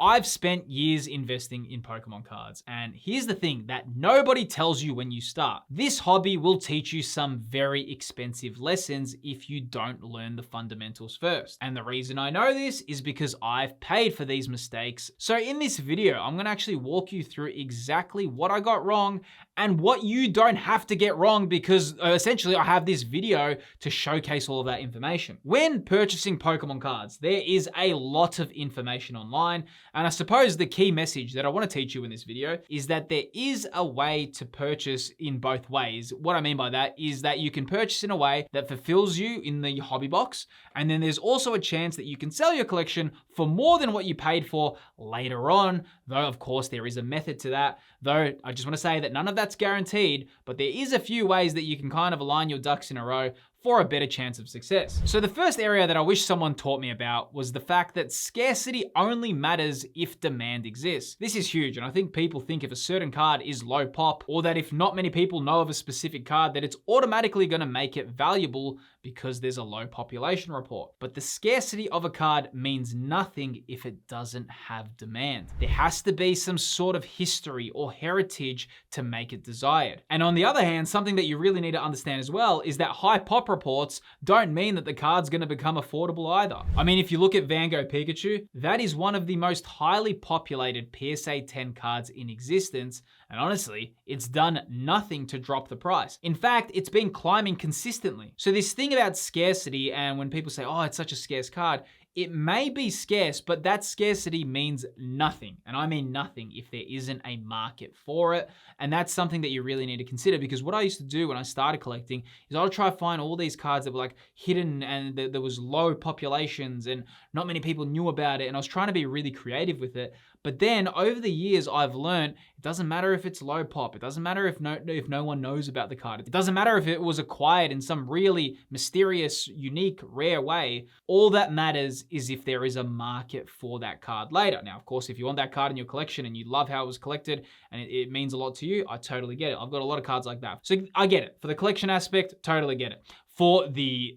I've spent years investing in Pokemon cards, and here's the thing that nobody tells you when you start. This hobby will teach you some very expensive lessons if you don't learn the fundamentals first. And the reason I know this is because I've paid for these mistakes. So in this video, I'm gonna actually walk you through exactly what I got wrong and what you don't have to get wrong, because essentially I have this video to showcase all of that information. When purchasing Pokemon cards, there is a lot of information online, and I suppose the key message that I want to teach you in this video is that there is a way to purchase in both ways. What I mean by that is that you can purchase in a way that fulfills you in the hobby box, and then there's also a chance that you can sell your collection for more than what you paid for later on, though of course there is a method to that. Though I just want to say that none of that's guaranteed, but there is a few ways that you can kind of align your ducks in a row for a better chance of success. So the first area that I wish someone taught me about was the fact that scarcity only matters if demand exists. This is huge, and I think people think if a certain card is low pop, or that if not many people know of a specific card, that it's automatically gonna make it valuable because there's a low population report. But the scarcity of a card means nothing if it doesn't have demand. There has to be some sort of history or heritage to make it desired. And on the other hand, something that you really need to understand as well is that high pop reports don't mean that the card's gonna become affordable either. I mean, if you look at Van Gogh Pikachu, that is one of the most highly populated PSA 10 cards in existence, and honestly, it's done nothing to drop the price. In fact, it's been climbing consistently. So this thing about scarcity, and when people say, oh, it's such a scarce card, it may be scarce, but that scarcity means nothing. And I mean nothing if there isn't a market for it. And that's something that you really need to consider, because what I used to do when I started collecting is I would try to find all these cards that were like hidden and there was low populations and not many people knew about it. And I was trying to be really creative with it. But then over the years, I've learned it doesn't matter if it's low pop. It doesn't matter if no one knows about the card. It doesn't matter if it was acquired in some really mysterious, unique, rare way. All that matters is if there is a market for that card later. Now, of course, if you want that card in your collection and you love how it was collected and it means a lot to you, I totally get it. I've got a lot of cards like that. So I get it. For the collection aspect, totally get it. For the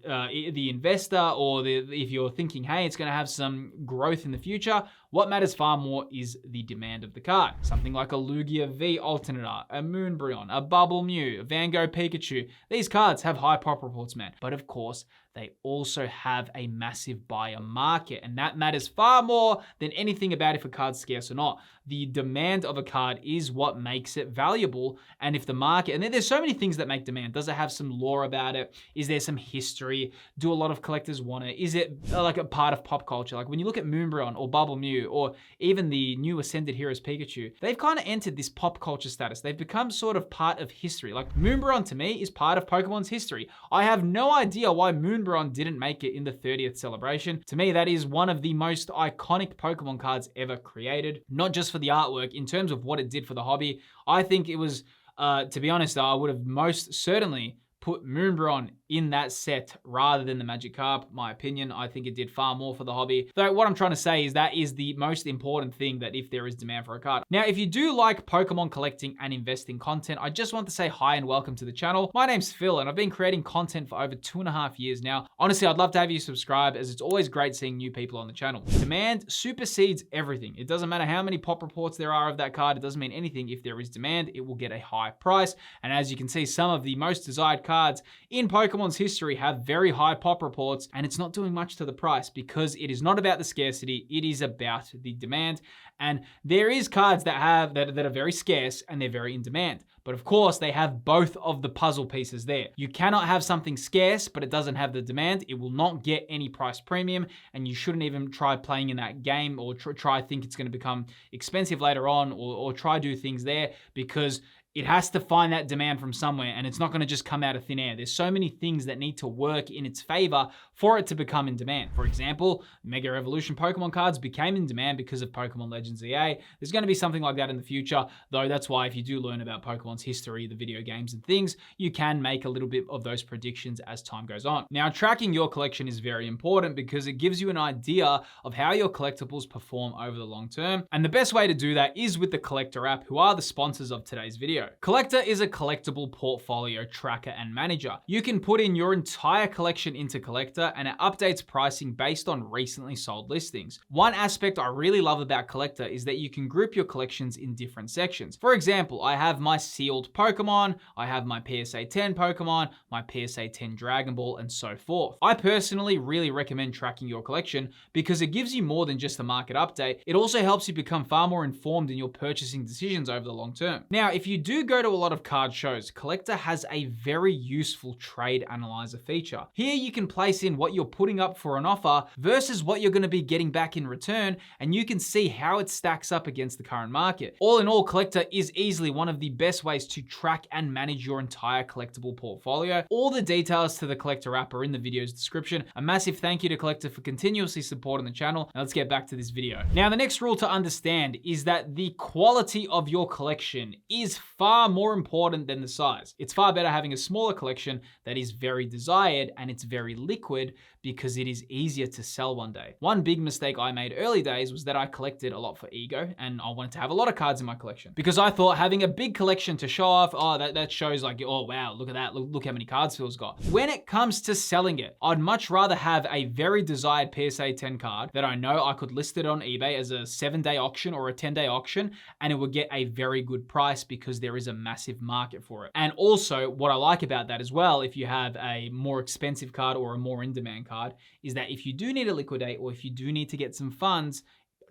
investor, or if you're thinking, hey, it's gonna have some growth in the future, what matters far more is the demand of the card. Something like a Lugia V alternate art, a Moonbreon, a Bubble Mew, a Van Gogh Pikachu. These cards have high pop reports, man. But of course, they also have a massive buyer market, and that matters far more than anything about if a card's scarce or not. The demand of a card is what makes it valuable, and if the market, and there's so many things that make demand. Does it have some lore about it? Is there some history? Do a lot of collectors want it? Is it like a part of pop culture? Like when you look at Moonbreon or Bubble Mew or even the new Ascended Heroes Pikachu, they've kind of entered this pop culture status. They've become sort of part of history. Like Moonbreon to me is part of Pokemon's history. I have no idea why Moonbreon didn't make it in the 30th celebration. To me, that is one of the most iconic Pokemon cards ever created, not just for the artwork, in terms of what it did for the hobby. I think it was, to be honest, I would have most certainly put Moonbreon in that set rather than the Magikarp. My opinion, I think it did far more for the hobby. Though what I'm trying to say is that is the most important thing, that if there is demand for a card. Now, if you do like Pokemon collecting and investing content, I just want to say hi and welcome to the channel. My name's Phil, and I've been creating content for over 2.5 years now. Honestly, I'd love to have you subscribe, as it's always great seeing new people on the channel. Demand supersedes everything. It doesn't matter how many pop reports there are of that card. It doesn't mean anything. If there is demand, it will get a high price. And as you can see, some of the most desired cards in Pokemon's history have very high pop reports, and it's not doing much to the price because it is not about the scarcity, it is about the demand. And there is cards that are very scarce and they're very in demand. But of course, they have both of the puzzle pieces there. You cannot have something scarce, but it doesn't have the demand. It will not get any price premium, and you shouldn't even try playing in that game or try think it's going to become expensive later on, or try do things there, because it has to find that demand from somewhere, and it's not going to just come out of thin air. There's so many things that need to work in its favor for it to become in demand. For example, Mega Evolution Pokemon cards became in demand because of Pokemon Legends EA. There's going to be something like that in the future, though that's why if you do learn about Pokemon's history, the video games and things, you can make a little bit of those predictions as time goes on. Now, tracking your collection is very important because it gives you an idea of how your collectibles perform over the long term. And the best way to do that is with the Collector app, who are the sponsors of today's video. video. Collector is a collectible portfolio tracker and manager. You can put in your entire collection into Collector and it updates pricing based on recently sold listings. One aspect I really love about Collector is that you can group your collections in different sections. For example, I have my sealed Pokemon, I have my PSA 10 Pokemon, my PSA 10 Dragon Ball, and so forth. I personally really recommend tracking your collection because it gives you more than just a market update. It also helps you become far more informed in your purchasing decisions over the long term. Now, if you do go to a lot of card shows, Collector has a very useful trade analyzer feature. Here you can place in what you're putting up for an offer versus what you're going to be getting back in return, and you can see how it stacks up against the current market. All in all, Collector is easily one of the best ways to track and manage your entire collectible portfolio. All the details to the Collector app are in the video's description. A massive thank you to Collector for continuously supporting the channel. Now let's get back to this video. Now, the next rule to understand is that the quality of your collection is far more important than the size. It's far better having a smaller collection that is very desired and it's very liquid because it is easier to sell one day. One big mistake I made early days was that I collected a lot for ego and I wanted to have a lot of cards in my collection because I thought having a big collection to show off, oh, that shows like, oh wow, look at that, look how many cards Phil's got. When it comes to selling it, I'd much rather have a very desired PSA 10 card that I know I could list it on eBay as a 7-day auction or a 10-day auction and it would get a very good price because there is a massive market for it. And also what I like about that as well, if you have a more expensive card or a more in-demand card, is that if you do need to liquidate or if you do need to get some funds,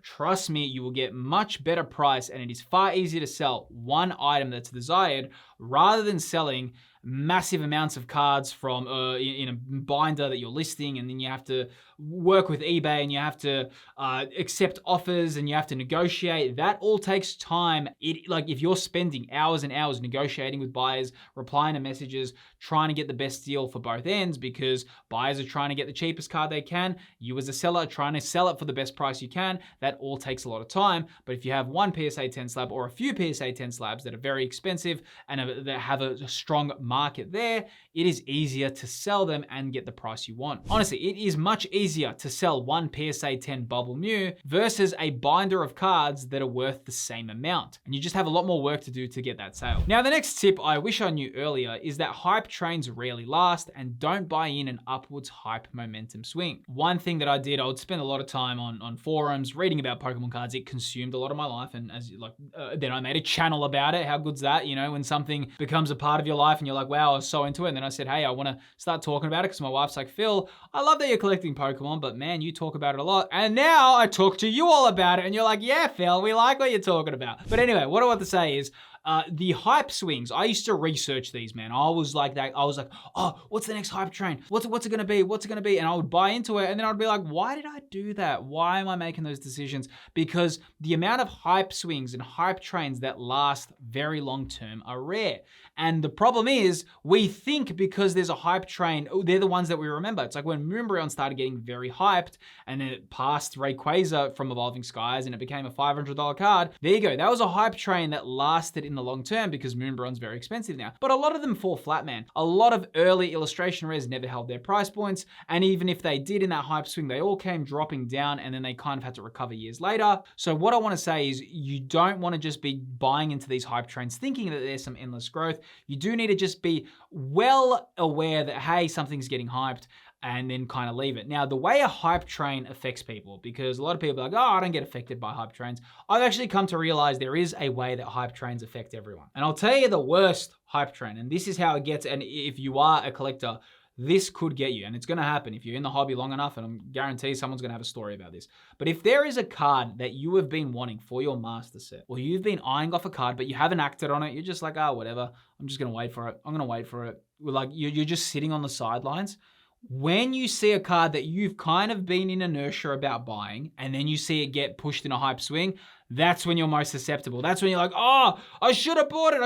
trust me, you will get much better price and it is far easier to sell one item that's desired rather than selling massive amounts of cards from in a binder that you're listing, and then you have to work with eBay and you have to accept offers and you have to negotiate. That all takes time. Like if you're spending hours and hours negotiating with buyers, replying to messages, trying to get the best deal for both ends because buyers are trying to get the cheapest card they can, you as a seller are trying to sell it for the best price you can, that all takes a lot of time. But if you have one PSA 10 slab or a few PSA 10 slabs that are very expensive and that have a strong market there, it is easier to sell them and get the price you want. Honestly, it is much easier to sell one PSA 10 Bubble Mew versus a binder of cards that are worth the same amount. And you just have a lot more work to do to get that sale. Now, the next tip I wish I knew earlier is that hype trains rarely last and don't buy in an upwards hype momentum swing. One thing that I did, I would spend a lot of time on forums reading about Pokemon cards. It consumed a lot of my life, and then I made a channel about it. How good's that? You know, when something becomes a part of your life and you're like, wow, I was so into it. And then I said, hey, I want to start talking about it because my wife's like, Phil, I love that you're collecting Pokemon, but man, you talk about it a lot. And now I talk to you all about it and you're like, yeah, Phil, we like what you're talking about. But anyway, what I want to say is, the hype swings, I used to research these, man. I was like that. I was like, oh, what's the next hype train? What's it gonna be? What's it gonna be? And I would buy into it and then I'd be like, why did I do that? Why am I making those decisions? Because the amount of hype swings and hype trains that last very long term are rare. And the problem is we think because there's a hype train, they're the ones that we remember. It's like when Moonbreon started getting very hyped and then it passed Rayquaza from Evolving Skies and it became a $500 card. There you go. That was a hype train that lasted in the long term because Moonbreon's very expensive now. But a lot of them fall flat, man. A lot of early illustration rares never held their price points. And even if they did in that hype swing, they all came dropping down and then they kind of had to recover years later. So what I want to say is you don't want to just be buying into these hype trains thinking that there's some endless growth. You do need to just be well aware that, hey, something's getting hyped, and then kind of leave it. Now, the way a hype train affects people, because a lot of people are like, oh, I don't get affected by hype trains. I've actually come to realize there is a way that hype trains affect everyone. And I'll tell you the worst hype train, and this is how it gets, and if you are a collector, this could get you, and it's gonna happen if you're in the hobby long enough, and I'm guarantee someone's gonna have a story about this. But if there is a card that you have been wanting for your master set, or you've been eyeing off a card, but you haven't acted on it, you're just like, oh, whatever, I'm just gonna wait for it. I'm gonna wait for it. Like, you're just sitting on the sidelines. When you see a card that you've kind of been in inertia about buying, and then you see it get pushed in a hype swing, that's when you're most susceptible. That's when you're like, oh, I should have bought it.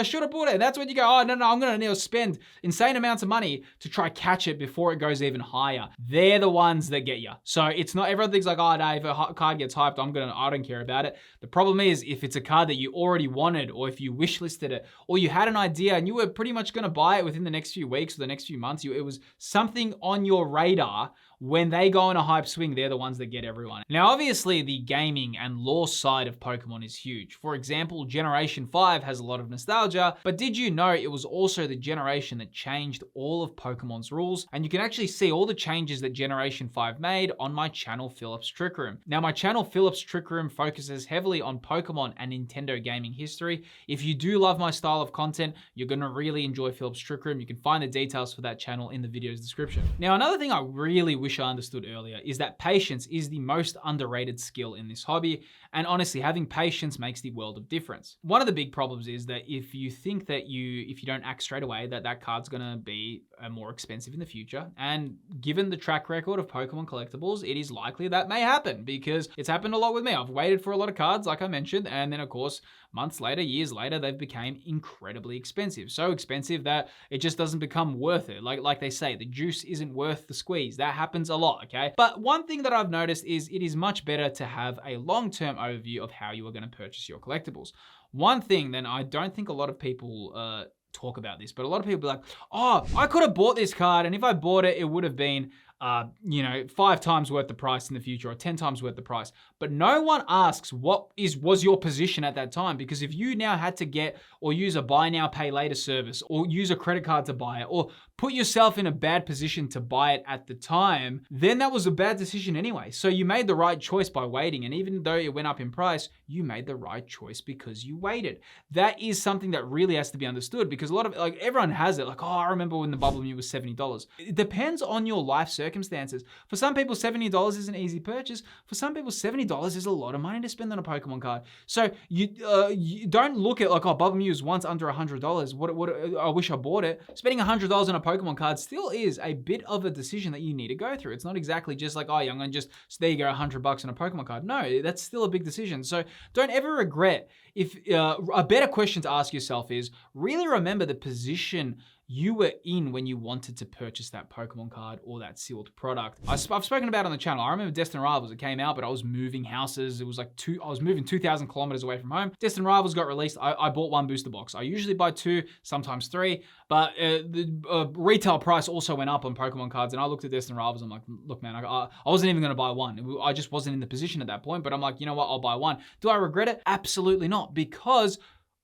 And that's when you go, oh, no, I'm going to spend insane amounts of money to try catch it before it goes even higher. They're the ones that get you. So it's not, everyone thinks like, oh, no, if a card gets hyped, I don't care about it. The problem is if it's a card that you already wanted, or if you wishlisted it, or you had an idea and you were pretty much going to buy it within the next few weeks or the next few months, it was something on your radar. when they go on a hype swing, they're the ones that get everyone. Now, obviously, the gaming and lore side of Pokemon is huge. For example, Generation 5 has a lot of nostalgia, but did you know it was also the generation that changed all of Pokemon's rules? And you can actually see all the changes that Generation 5 made on my channel, Philip's Trick Room. Now, my channel, Philip's Trick Room, focuses heavily on Pokemon and Nintendo gaming history. If you do love my style of content, you're gonna really enjoy Philip's Trick Room. You can find the details for that channel in the video's description. Now, another thing I really wish I understood earlier is that patience is the most underrated skill in this hobby. And honestly, having patience makes the world of difference. One of the big problems is that if you think that if you don't act straight away, that card's gonna be more expensive in the future. And given the track record of Pokemon collectibles, it is likely that may happen because it's happened a lot with me. I've waited for a lot of cards, like I mentioned, and then of course, months later, years later, they've become incredibly expensive. So expensive that it just doesn't become worth it. Like they say, the juice isn't worth the squeeze. That happens a lot, okay? But one thing that I've noticed is it is much better to have a long-term overview of how you are gonna purchase your collectibles. One thing, then, I don't think a lot of people talk about this, but a lot of people be like, oh, I could have bought this card, and if I bought it, it would have been 5 times worth the price in the future or 10 times worth the price. But no one asks what was your position at that time, because if you now had to get or use a buy now, pay later service or use a credit card to buy it or put yourself in a bad position to buy it at the time, then that was a bad decision anyway. So you made the right choice by waiting. And even though it went up in price, you made the right choice because you waited. That is something that really has to be understood, because a lot of, like, everyone has it. Like, oh, I remember when the Bubble Mew was $70. It depends on your life circumstances. For some people, $70 is an easy purchase. For some people, $70 is a lot of money to spend on a Pokemon card. So you don't look at like, oh, Bubble Mew is once under $100. What I wish I bought it. Spending $100 on a Pokemon card still is a bit of a decision that you need to go through. It's not exactly just like, oh, yeah, I'm gonna just, so there you go, $100 on a Pokemon card. No, that's still a big decision. So don't ever regret. If a better question to ask yourself is, really remember the position you were in when you wanted to purchase that Pokemon card or that sealed product. I've spoken about it on the channel. I remember Destined Rivals, it came out, but I was moving houses. It was like I was moving 2,000 kilometers away from home. Destined Rivals got released. I bought one booster box. I usually buy 2, sometimes 3, but the retail price also went up on Pokemon cards. And I looked at Destined Rivals. I'm like, look, man, I wasn't even gonna buy one. I just wasn't in the position at that point, but I'm like, you know what? I'll buy one. Do I regret it? Absolutely not, because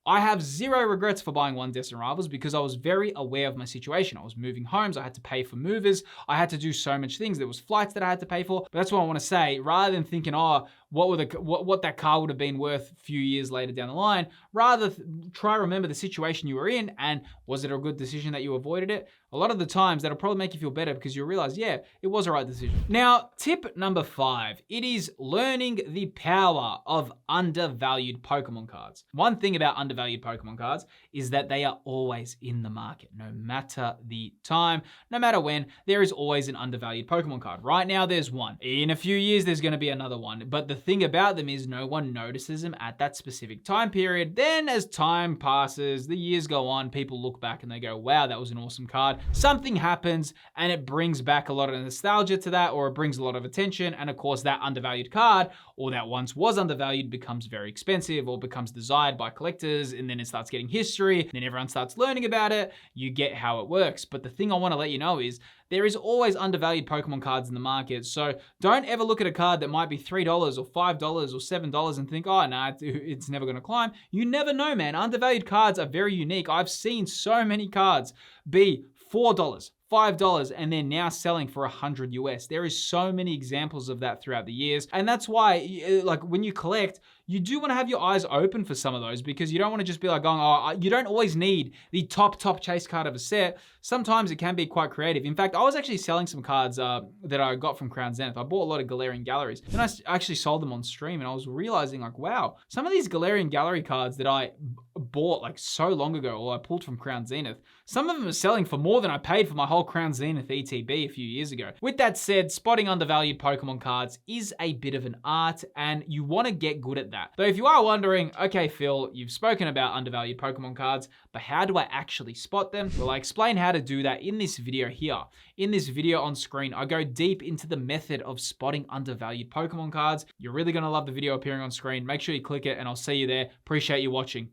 I have zero regrets for buying one Destined Rivals because I was very aware of my situation. I was moving homes, I had to pay for movers, I had to do so much things. There was flights that I had to pay for. But that's what I want to say. Rather than thinking, oh, what that car would have been worth a few years later down the line, rather try remember the situation you were in and was it a good decision that you avoided it? A lot of the times that'll probably make you feel better because you'll realize, yeah, it was a right decision. Now, tip number 5, it is learning the power of undervalued Pokemon cards. One thing about undervalued Pokemon cards is that they are always in the market, no matter the time, no matter when, there is always an undervalued Pokemon card. Right now, there's one. In a few years, there's gonna be another one. But the thing about them is no one notices them at that specific time period. Then as time passes, the years go on, people look back and they go, wow, that was an awesome card. Something happens and it brings back a lot of nostalgia to that, or it brings a lot of attention. And of course, that undervalued card, or that once was undervalued, becomes very expensive or becomes desired by collectors. And then it starts getting history. And then everyone starts learning about it. You get how it works. But the thing I want to let you know is there is always undervalued Pokemon cards in the market. So don't ever look at a card that might be $3 or $5 or $7 and think, oh, no, it's never going to climb. You never know, man. Undervalued cards are very unique. I've seen so many cards be $4, $5, and they're now selling for $100 US. There is so many examples of that throughout the years. And that's why, like, when you collect, you do want to have your eyes open for some of those, because you don't want to just be like going, oh, you don't always need the top chase card of a set. Sometimes it can be quite creative. In fact, I was actually selling some cards that I got from Crown Zenith. I bought a lot of Galarian Galleries, and I actually sold them on stream, and I was realizing like, wow, some of these Galarian Gallery cards that I bought like so long ago, or I pulled from Crown Zenith, some of them are selling for more than I paid for my whole Crown Zenith ETB a few years ago. With that said, spotting undervalued Pokemon cards is a bit of an art, and you want to get good at that. Though if you are wondering, okay, Phil, you've spoken about undervalued Pokemon cards, but how do I actually spot them? Well, I explain how to do that in this video here. In this video on screen, I go deep into the method of spotting undervalued Pokemon cards. You're really gonna love the video appearing on screen. Make sure you click it, and I'll see you there. Appreciate you watching.